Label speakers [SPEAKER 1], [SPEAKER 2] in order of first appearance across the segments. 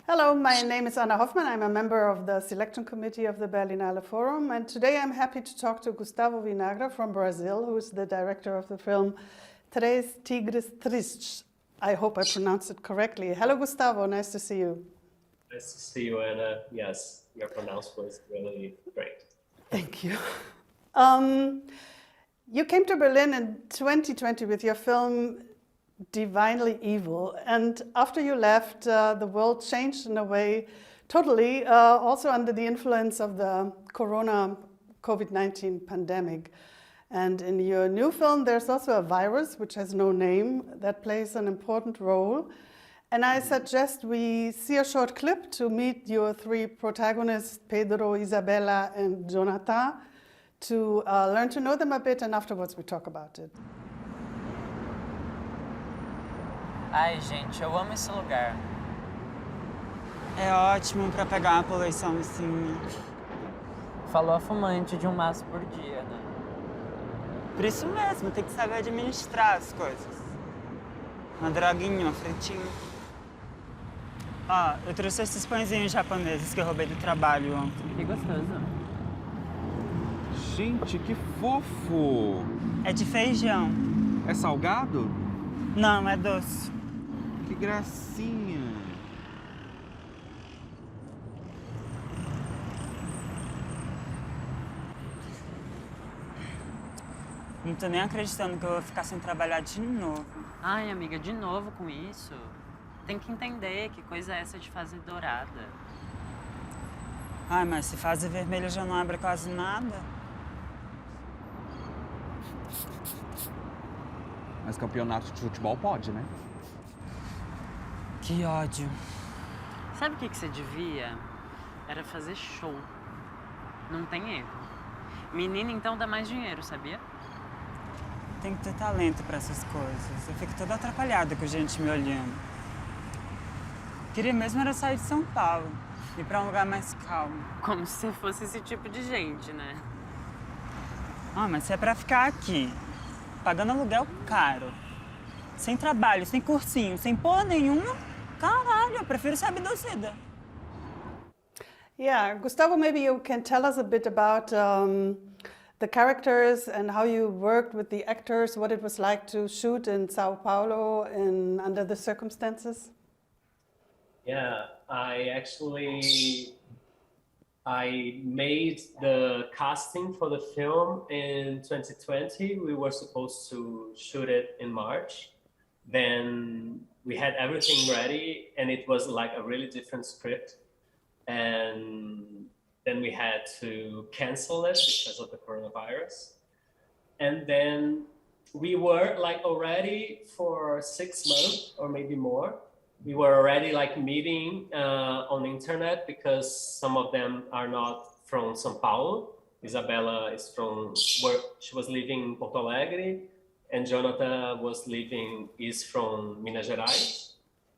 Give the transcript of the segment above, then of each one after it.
[SPEAKER 1] Hello, my name is Anna Hoffmann. I'm a member of the selection committee of the Berlinale Forum, and today I'm happy to talk to Gustavo Vinagre from Brazil, who is the director of the film Três, tigres, tristes. I hope I pronounced it correctly. Hello, Gustavo. Nice to see you.
[SPEAKER 2] Nice to see you, Anna. Yes, your pronunciation was really great.
[SPEAKER 1] Thank you. You came to Berlin in 2020 with your film Divinely Evil, and after you left, the world changed in a way totally, also under the influence of the COVID-19 pandemic. And in your new film, there's also a virus, which has no name, that plays an important role. And I suggest we see a short clip to meet your three protagonists, Pedro, Isabella, and Jonathan, to learn to know them a bit, and afterwards we talk about it.
[SPEAKER 3] Ai, gente, eu amo esse lugar.
[SPEAKER 4] É ótimo pra pegar uma poluição assim.
[SPEAKER 3] Falou a fumante de um maço por dia, né?
[SPEAKER 4] Por isso mesmo, tem que saber administrar as coisas. Uma droguinha, uma fritinha. Ó, eu trouxe esses pãezinhos japoneses que eu roubei do trabalho ontem.
[SPEAKER 3] Que gostoso.
[SPEAKER 5] Gente, que fofo!
[SPEAKER 4] É de feijão.
[SPEAKER 5] É salgado?
[SPEAKER 4] Não, é doce.
[SPEAKER 5] Que gracinha!
[SPEAKER 4] Não tô nem acreditando que eu vou ficar sem trabalhar de novo.
[SPEAKER 3] Ai, amiga, de novo com isso? Tem que entender que coisa é essa de fase dourada.
[SPEAKER 4] Ai, mas se fase vermelha já não abre quase nada.
[SPEAKER 5] Mas campeonato de futebol pode, né?
[SPEAKER 4] Que ódio.
[SPEAKER 3] Sabe o que você devia? Era fazer show. Não tem erro. Menina, então dá mais dinheiro, sabia?
[SPEAKER 4] Tem que ter talento pra essas coisas. Eu fico toda atrapalhada com gente me olhando. Queria mesmo era sair de São Paulo, ir pra um lugar mais calmo.
[SPEAKER 3] Como se você fosse esse tipo de gente, né?
[SPEAKER 4] Ah, mas se é pra ficar aqui, pagando aluguel caro, sem trabalho, sem cursinho, sem porra nenhuma, caralho, eu prefiro ser abduzida.
[SPEAKER 1] Yeah, Gustavo, maybe you can tell us a bit about the characters and how you worked with the actors, what it was like to shoot in São Paulo and under the circumstances.
[SPEAKER 2] Yeah, I made the casting for the film in 2020. We were supposed to shoot it in March. Then we had everything ready, and it was like a really different script. And then we had to cancel it because of the coronavirus. And then we were like already for 6 months or maybe more. We were already like meeting on the internet because some of them are not from São Paulo. Isabella is she was living in Porto Alegre, and Jonathan is from Minas Gerais.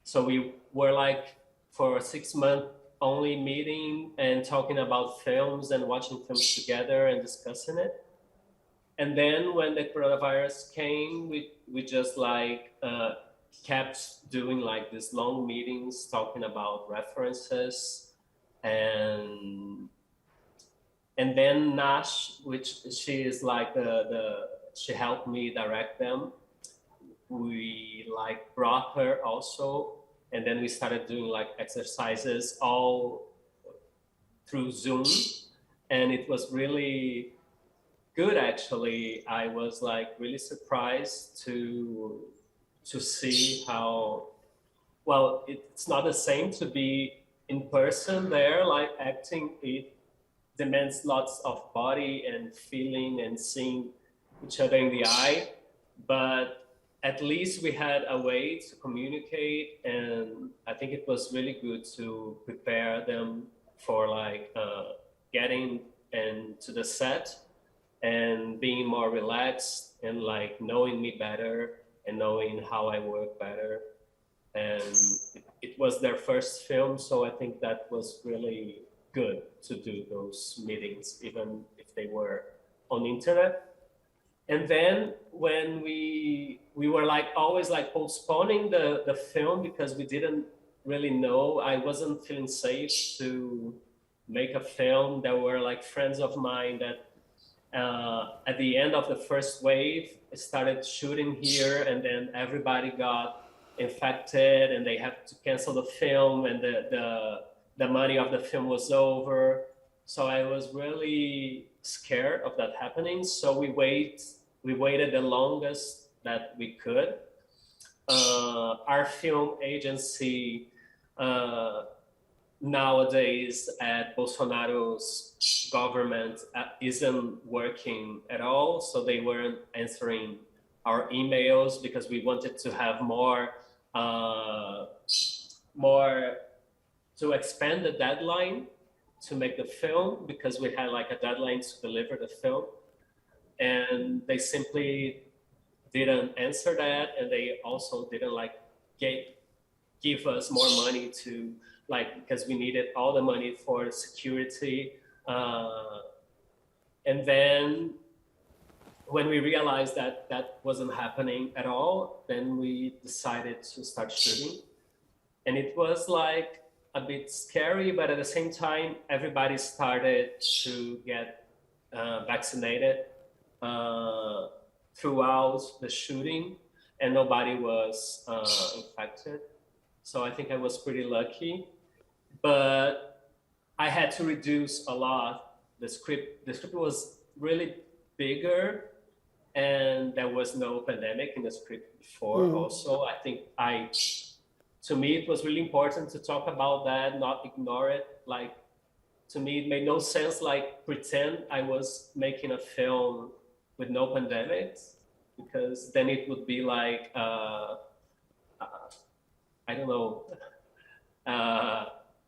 [SPEAKER 2] So we were like for 6 months only meeting and talking about films and watching films together and discussing it. And then when the coronavirus came, we just like kept doing like these long meetings talking about references, and then Nash, which she is like she helped me direct them. We like brought her also, and then we started doing like exercises all through Zoom, and it was really good actually. I was like really surprised to see how, well, it's not the same to be in person there, like acting. It demands lots of body and feeling and seeing each other in the eye, but at least we had a way to communicate, and I think it was really good to prepare them for like getting into the set and being more relaxed and like knowing me better and knowing how I work better. And it was their first film, so I think that was really good to do those meetings, even if they were on the internet. And then when we were like always like postponing the film because we didn't really know. I wasn't feeling safe to make a film. There were like friends of mine that at the end of the first wave started shooting here, and then everybody got infected and they had to cancel the film, and the money of the film was over. So I was really scared of that happening. So we waited the longest that we could. Our film agency nowadays at Bolsonaro's government isn't working at all. So they weren't answering our emails because we wanted to have more to expand the deadline to make the film, because we had like a deadline to deliver the film, and they simply didn't answer that, and they also didn't like give us more money to because we needed all the money for security, and then when we realized that that wasn't happening at all, then we decided to start shooting, and it was like a bit scary, but at the same time, everybody started to get vaccinated throughout the shooting, and nobody was infected. So I think I was pretty lucky, but I had to reduce a lot. The script was really bigger, and there was no pandemic in the script before. Also, I think to me, it was really important to talk about that, not ignore it. Like, to me, it made no sense, like, pretend I was making a film with no pandemics, because then it would be like, I don't know,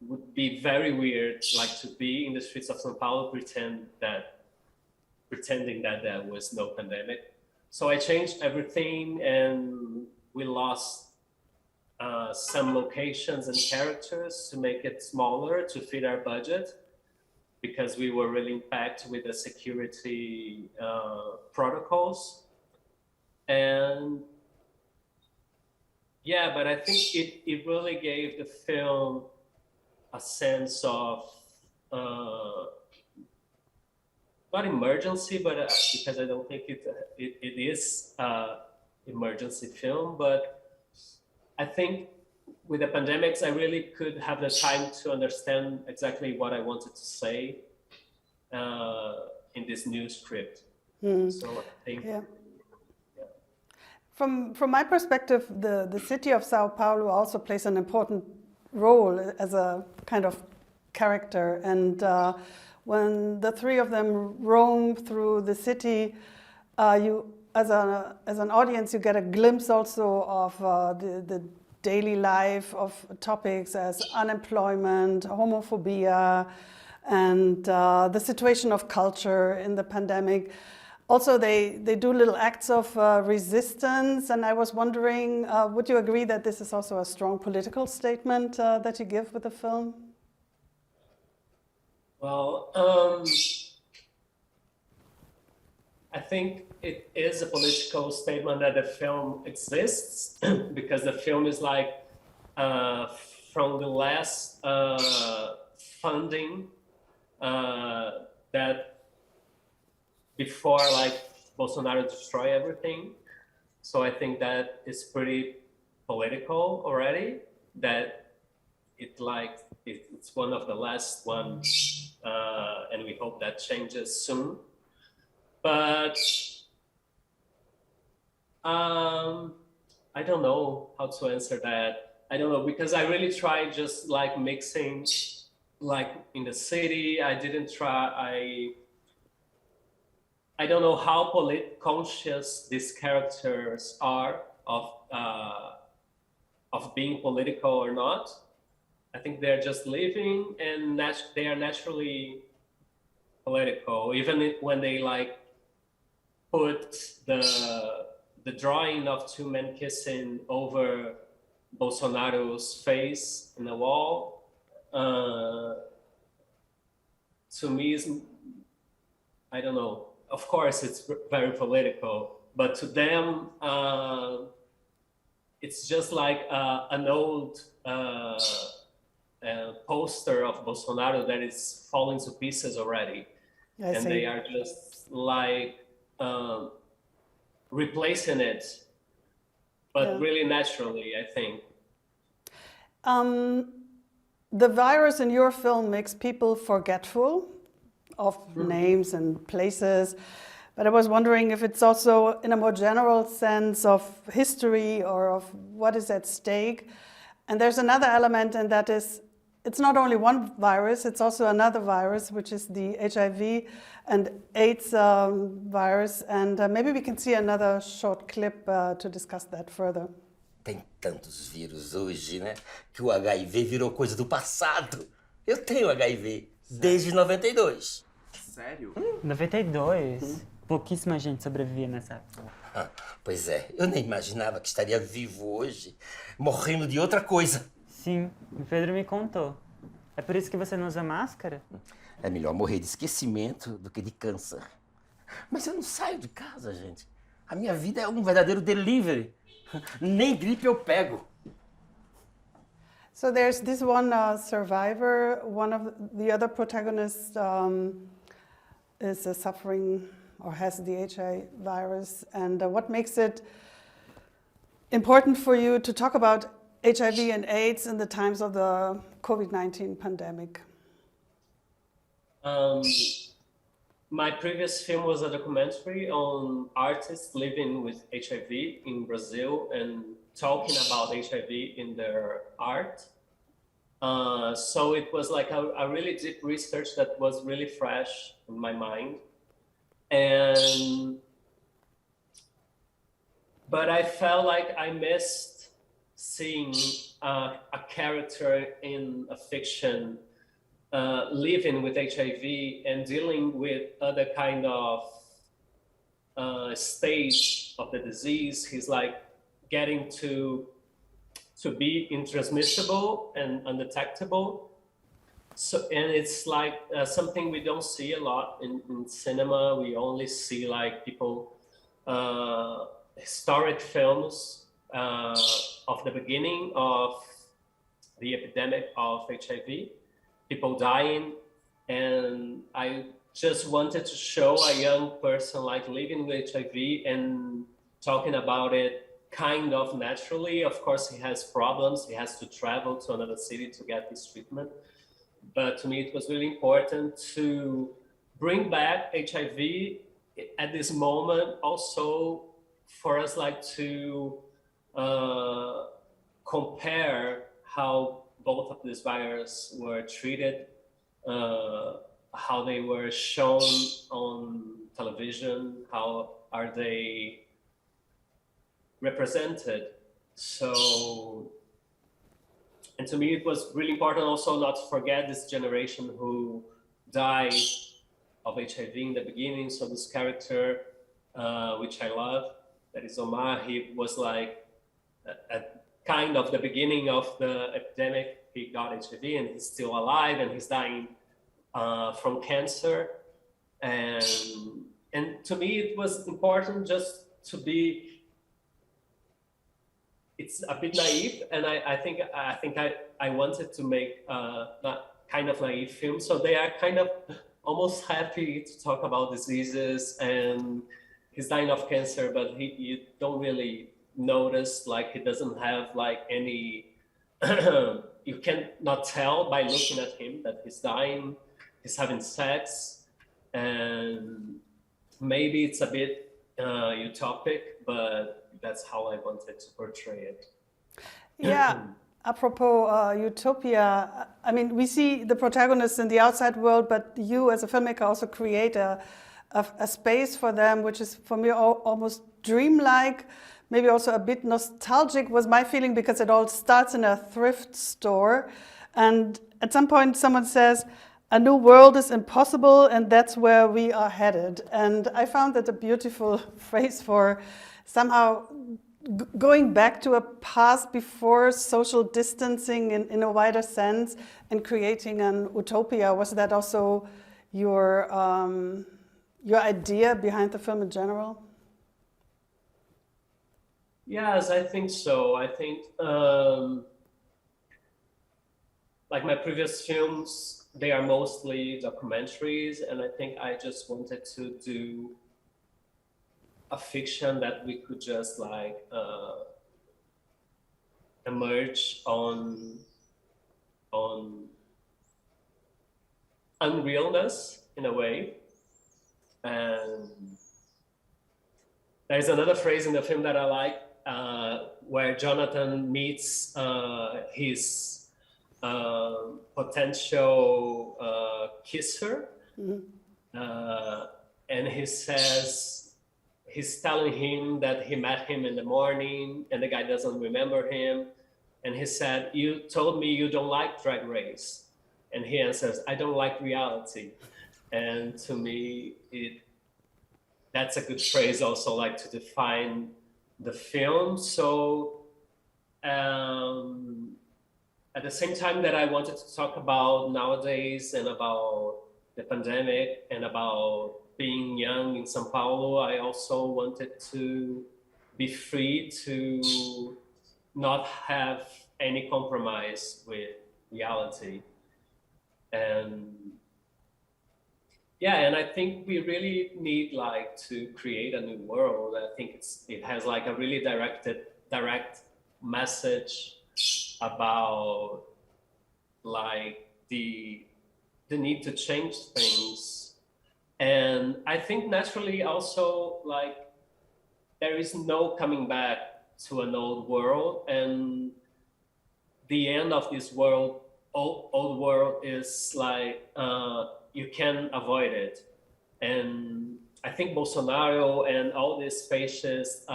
[SPEAKER 2] would be very weird, like, to be in the streets of São Paulo pretending that there was no pandemic. So I changed everything, and we lost some locations and characters to make it smaller to fit our budget, because we were really impacted with the security protocols. And yeah, but I think it really gave the film a sense of not emergency, but because I don't think it is emergency film, but I think with the pandemics, I really could have the time to understand exactly what I wanted to say in this new script. So I think,
[SPEAKER 1] From my perspective, the city of Sao Paulo also plays an important role as a kind of character. And when the three of them roam through the city, you, as an audience, you get a glimpse also of the daily life of topics as unemployment, homophobia, and the situation of culture in the pandemic. Also, they do little acts of resistance, and I was wondering, would you agree that this is also a strong political statement that you give with the film?
[SPEAKER 2] Well, I think it is a political statement that the film exists, because the film is like from the last funding that before like Bolsonaro destroy everything. So I think that is pretty political already, that it's one of the last ones, and we hope that changes soon. But I don't know how to answer that. I don't know, because I really tried just like mixing, like in the city. I didn't try. I don't know how conscious these characters are of being political or not. I think they're just living, and they are naturally political, even when they like put the drawing of two men kissing over Bolsonaro's face in the wall. To me, I don't know. Of course, it's very political, but to them, it's just like an old poster of Bolsonaro that is falling to pieces already.
[SPEAKER 1] I see.
[SPEAKER 2] They are just like replacing it, but really naturally, I think.
[SPEAKER 1] The virus in your film makes people forgetful of names and places, but I was wondering if it's also in a more general sense of history or of what is at stake. And there's another element, and that is, it's not only one virus, it's also another virus, which is the HIV and AIDS virus. And maybe we can see another short clip to discuss that further.
[SPEAKER 6] Tem tantos vírus hoje, né? Que o HIV virou coisa do passado. Eu tenho HIV desde 92.
[SPEAKER 5] Sério?
[SPEAKER 4] 92? Pouquíssima gente sobrevivia nessa época.
[SPEAKER 6] Ah, pois é, eu nem imaginava que estaria vivo hoje, morrendo de outra coisa.
[SPEAKER 4] Sim, o Pedro me contou. É por isso que você não usa máscara?
[SPEAKER 6] É melhor morrer de esquecimento do que de câncer. Mas eu não saio de casa, gente. A minha vida é um verdadeiro delivery. Nem gripe eu pego.
[SPEAKER 1] So there's this one survivor. One of the other protagonists is suffering or has the HIV virus. And what makes it important for you to talk about HIV and AIDS in the times of the COVID-19 pandemic?
[SPEAKER 2] My previous film was a documentary on artists living with HIV in Brazil and talking about HIV in their art. So it was like a really deep research that was really fresh in my mind. But I felt like I missed seeing a character in a fiction living with HIV and dealing with other kind of stage of the disease. He's like getting to be intransmissible and undetectable. So, and it's like something we don't see a lot in cinema. We only see like people, historic films of the beginning of the epidemic of HIV. People dying, and I just wanted to show a young person like living with HIV and talking about it kind of naturally. Of course, he has problems. He has to travel to another city to get this treatment. But to me, it was really important to bring back HIV at this moment, also for us like to compare how both of these viruses were treated, how they were shown on television, how are they represented. So, and to me it was really important also not to forget this generation who died of HIV in the beginning. So this character, which I love, that is Omar, he was like at kind of the beginning of the epidemic. He got HIV and he's still alive and he's dying from cancer. And to me it was important just to be, it's a bit naive, and I think I wanted to make that kind of naive film. So they are kind of almost happy to talk about diseases, and he's dying of cancer, but you don't really notice, like he doesn't have like any, you can not tell by looking at him that he's dying, he's having sex, and maybe it's a bit utopic, but that's how I wanted to portray it.
[SPEAKER 1] Yeah, apropos Utopia, I mean, we see the protagonists in the outside world, but you as a filmmaker also create a space for them, which is for me almost dreamlike, maybe also a bit nostalgic was my feeling, because it all starts in a thrift store. And at some point someone says, a new world is impossible, and that's where we are headed. And I found that a beautiful phrase for somehow going back to a past before social distancing in a wider sense and creating an utopia. Was that also your idea behind the film in general?
[SPEAKER 2] Yes, I think so. I think like my previous films, they are mostly documentaries, and I think I just wanted to do a fiction that we could just like emerge on unrealness in a way. And there's another phrase in the film that I like, where Jonathan meets his potential kisser, and he says, he's telling him that he met him in the morning and the guy doesn't remember him. And he said, "You told me you don't like Drag Race." And he answers, "I don't like reality." And to me, that's a good phrase also, like to define the film. So at the same time that I wanted to talk about nowadays and about the pandemic and about being young in São Paulo, I also wanted to be free to not have any compromise with reality. And yeah, and I think we really need like to create a new world. I think it has like a really direct message about like the need to change things. And I think naturally also like there is no coming back to an old world, and the end of this world, old world, is like you can avoid it. And I think Bolsonaro and all this fascist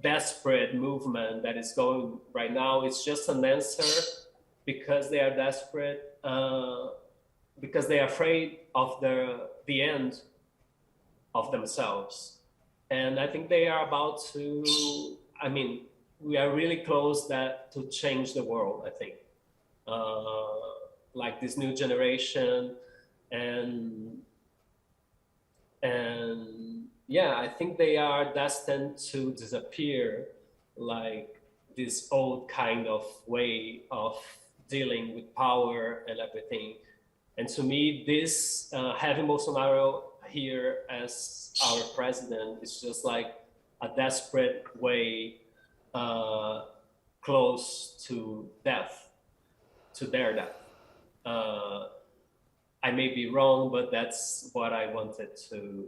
[SPEAKER 2] desperate movement that is going right now is just an answer because they are desperate, because they are afraid of the end of themselves. And I think they are about to, I mean, we are really close to change the world, I think. Like this new generation, and yeah, I think they are destined to disappear, like this old kind of way of dealing with power and everything. And to me, this having Bolsonaro here as our president is just like a desperate way close to death, to their death. I may be wrong, but that's what I wanted to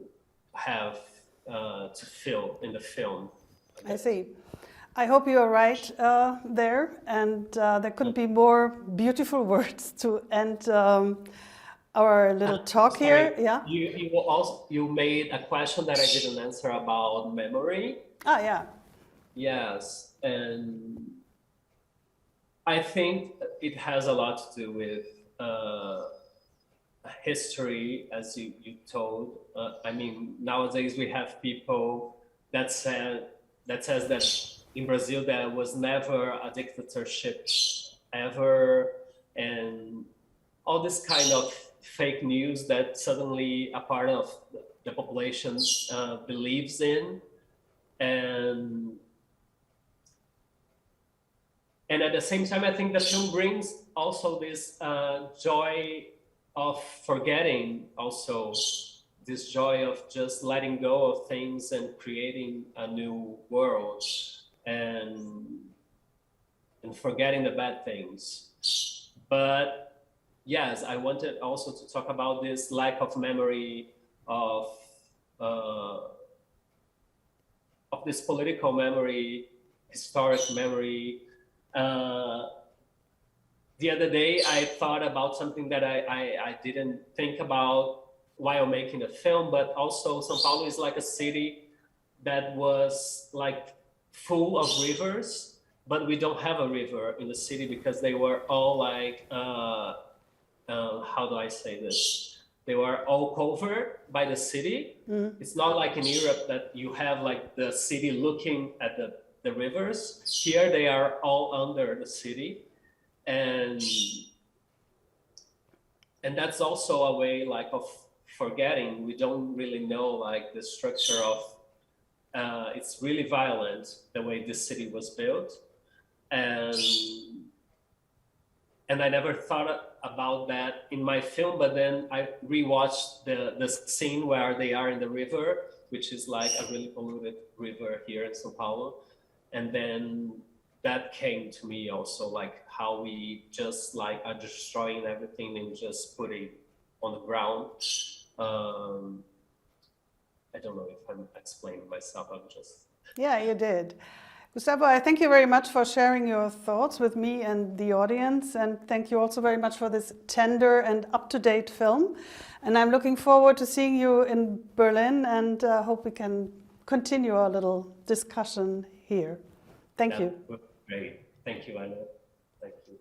[SPEAKER 2] have to feel in the film.
[SPEAKER 1] I see. I hope you are right there, and there couldn't be more beautiful words to end our little talk here. Yeah.
[SPEAKER 2] You made a question that I didn't answer about memory.
[SPEAKER 1] Ah, yeah.
[SPEAKER 2] Yes, and I think it has a lot to do with history, as you told. I mean, nowadays we have people that says that in Brazil there was never a dictatorship ever, and all this kind of fake news that suddenly a part of the population believes in. And at the same time, I think the film brings also this joy of forgetting, also this joy of just letting go of things and creating a new world, and forgetting the bad things. But yes, I wanted also to talk about this lack of memory of this political memory, historic memory. The other day, I thought about something that I didn't think about while making the film, but also São Paulo is like a city that was like full of rivers, but we don't have a river in the city because they were all like, how do I say this? They were all covered by the city. Mm. It's not like in Europe that you have like the city looking at the rivers. Here they are all under the city. And that's also a way like of forgetting. We don't really know like the structure of it's really violent the way this city was built, and I never thought about that in my film. But then I rewatched the scene where they are in the river, which is like a really polluted river here in São Paulo, and then that came to me also, like how we just like are destroying everything and just put it on the ground. I don't know if I'm explaining myself. I'm just...
[SPEAKER 1] Yeah, you did. Gustavo, I thank you very much for sharing your thoughts with me and the audience, and thank you also very much for this tender and up-to-date film. And I'm looking forward to seeing you in Berlin, and hope we can continue our little discussion here. Thank you.
[SPEAKER 2] Great. Thank you, Anna. Thank you.